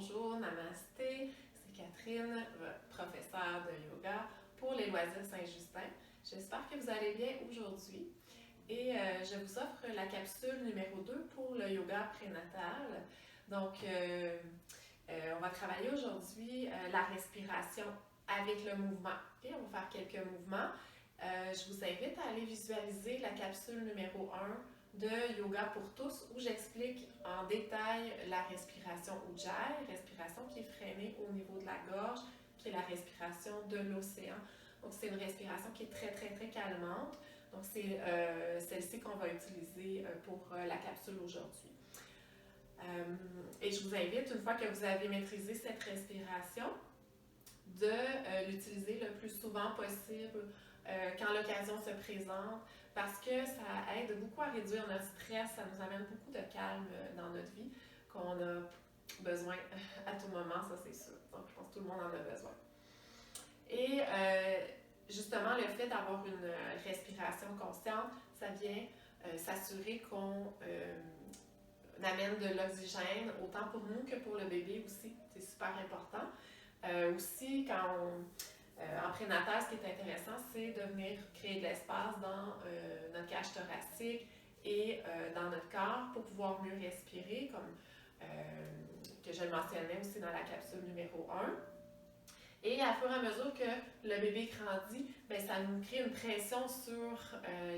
Bonjour, namasté, c'est Catherine, votre professeure de yoga pour les loisirs Saint-Justin. J'espère que vous allez bien aujourd'hui et je vous offre la capsule numéro 2 pour le yoga prénatal. Donc, on va travailler aujourd'hui la respiration avec le mouvement. Okay? On va faire quelques mouvements. Je vous invite à aller visualiser la capsule numéro 1 de Yoga pour tous où j'explique en détail la respiration Ujjayi, respiration qui est freinée au niveau de la gorge, qui est la respiration de l'océan. Donc c'est une respiration qui est très calmante. Donc c'est celle-ci qu'on va utiliser pour la capsule aujourd'hui. Et je vous invite, une fois que vous avez maîtrisé cette respiration, de l'utiliser le plus souvent possible quand l'occasion se présente, parce que ça aide beaucoup à réduire notre stress, ça nous amène beaucoup de calme dans notre vie, qu'on a besoin à tout moment, ça c'est sûr. Donc je pense que tout le monde en a besoin. Et justement, le fait d'avoir une respiration consciente, ça vient s'assurer qu'on amène de l'oxygène, autant pour nous que pour le bébé aussi, c'est super important. Aussi, en prénatal, ce qui est intéressant, c'est de venir créer de l'espace dans notre cage thoracique et dans notre corps pour pouvoir mieux respirer, comme que je le mentionnais aussi dans la capsule numéro 1. Et à fur et à mesure que le bébé grandit, bien, ça nous crée une pression sur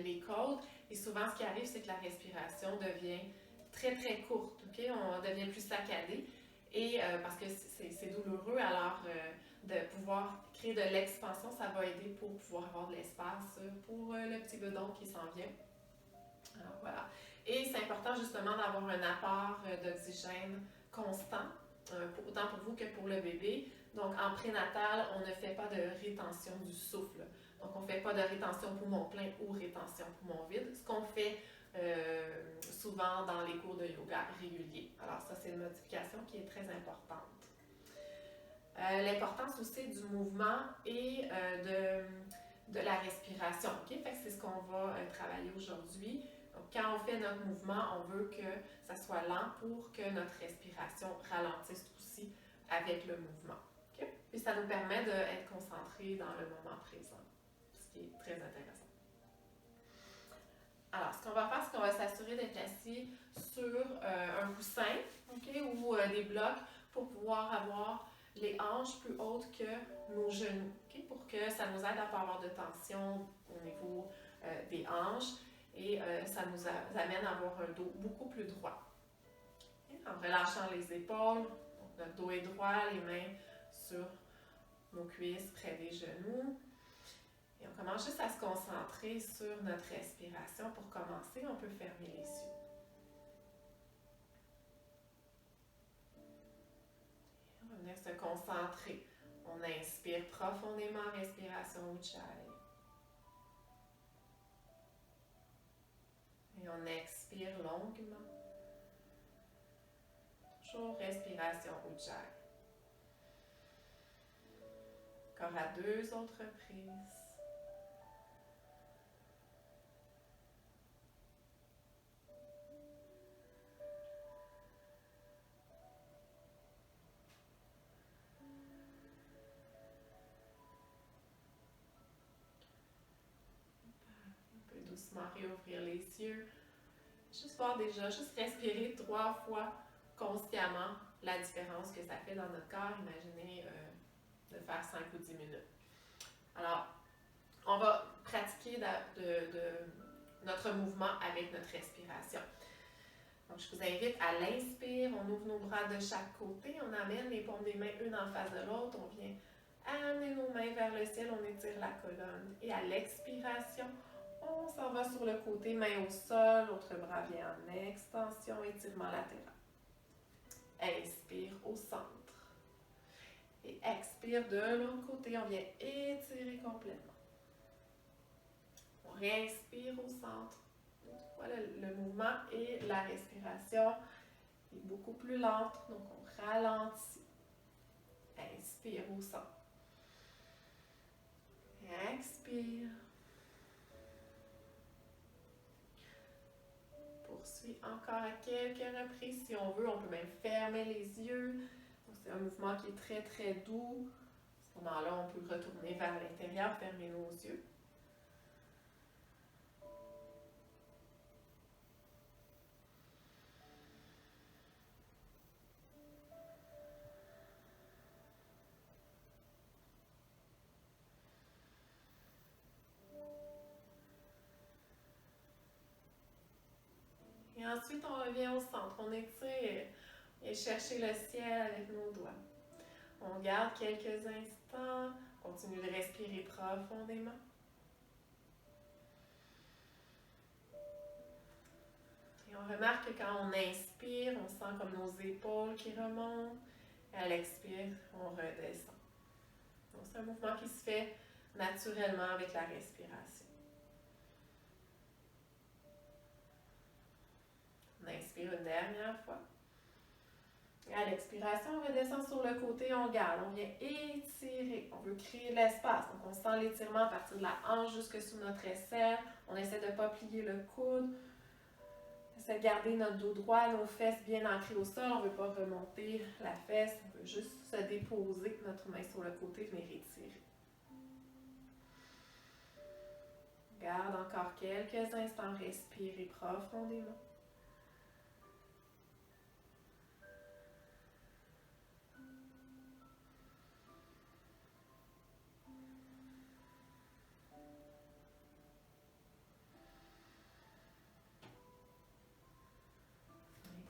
les côtes. Et souvent, ce qui arrive, c'est que la respiration devient très courte. Okay? On devient plus saccadé. Et parce que c'est douloureux, alors de pouvoir créer de l'expansion, ça va aider pour pouvoir avoir de l'espace pour le petit bedon qui s'en vient. Alors voilà. Et c'est important justement d'avoir un apport d'oxygène constant, autant pour vous que pour le bébé. Donc en prénatal, on ne fait pas de rétention du souffle. Donc on ne fait pas de rétention poumon plein ou rétention poumon vide. Ce qu'on fait souvent dans les cours de yoga réguliers. Alors ça, c'est une modification qui est très importante. L'importance aussi du mouvement et de la respiration. Okay? Fait que c'est ce qu'on va travailler aujourd'hui. Donc, quand on fait notre mouvement, on veut que ça soit lent pour que notre respiration ralentisse aussi avec le mouvement. Okay? Puis ça nous permet d'être concentrés dans le moment présent, ce qui est très intéressant. Alors, ce qu'on va faire, c'est qu'on va s'assurer d'être assis sur un coussin, okay, ou des blocs pour pouvoir avoir les hanches plus hautes que nos genoux, okay, pour que ça nous aide à ne pas avoir de tension au niveau des hanches et ça nous amène à avoir un dos beaucoup plus droit. Okay? En relâchant les épaules, donc notre dos est droit, les mains sur nos cuisses près des genoux. Et on commence juste à se concentrer sur notre respiration. Pour commencer, on peut fermer les yeux. Et on va venir se concentrer. On inspire profondément, respiration Ujjayi. Et on expire longuement. Toujours respiration Ujjayi. Encore à 2 autres reprises. Doucement réouvrir les yeux. Juste voir déjà, juste respirer 3 fois consciemment la différence que ça fait dans notre corps. Imaginez de faire 5 ou 10 minutes. Alors, on va pratiquer notre mouvement avec notre respiration. Donc, je vous invite à l'inspire, on ouvre nos bras de chaque côté, on amène les paumes des mains une en face de l'autre, on vient amener nos mains vers le ciel, on étire la colonne. Et à l'expiration, on s'en va sur le côté, main au sol, l'autre bras vient en extension, étirement latéral. Inspire au centre. Et expire de l'autre côté, on vient étirer complètement. On réinspire au centre. Voilà, le mouvement et la respiration est beaucoup plus lente, donc on ralentit. Inspire au centre. Expire. Poursuis encore à quelques reprises. Si on veut, on peut même fermer les yeux. Donc, C'est un mouvement qui est très très doux. À ce moment-là, on peut retourner vers l'intérieur, fermer nos yeux. Et ensuite, on revient au centre. On étire et chercher le ciel avec nos doigts. On garde quelques instants. Continue de respirer profondément. Et on remarque que quand on inspire, on sent comme nos épaules qui remontent. Et à l'expire, on redescend. Donc, c'est un mouvement qui se fait naturellement avec la respiration. On inspire une dernière fois. Et à l'expiration, on redescend sur le côté, on garde. On vient étirer. On veut créer de l'espace. Donc, on sent l'étirement à partir de la hanche jusque sous notre aisselle. On essaie de ne pas plier le coude. On essaie de garder notre dos droit, nos fesses bien ancrées au sol. On ne veut pas remonter la fesse. On veut juste se déposer, notre main sur le côté, venir étirer. Garde encore quelques instants, respirez profondément.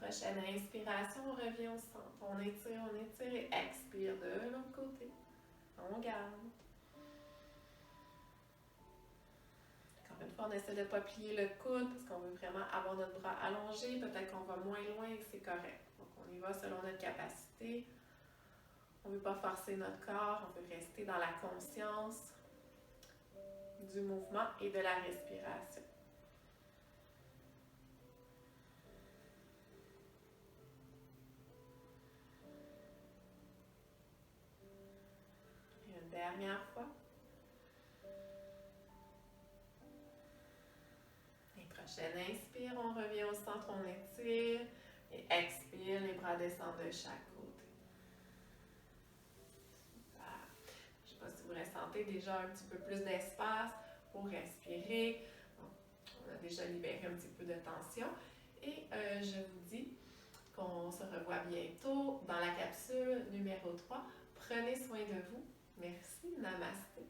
Prochaine inspiration, on revient au centre. On étire et expire de l'autre côté. On garde. Encore une fois, on essaie de ne pas plier le coude parce qu'on veut vraiment avoir notre bras allongé. Peut-être qu'on va moins loin et que c'est correct. Donc, on y va selon notre capacité. On ne veut pas forcer notre corps. On veut rester dans la conscience du mouvement et de la respiration. Et une dernière fois. Prochaine inspire, on revient au centre, on étire. Et expire, les bras descendent de chaque côté. Super. Je ne sais pas si vous ressentez déjà un petit peu plus d'espace pour respirer. Donc, on a déjà libéré un petit peu de tension. Et je vous dis qu'on se revoit bientôt dans la capsule numéro 3. Prenez soin de vous. Merci. Namasté.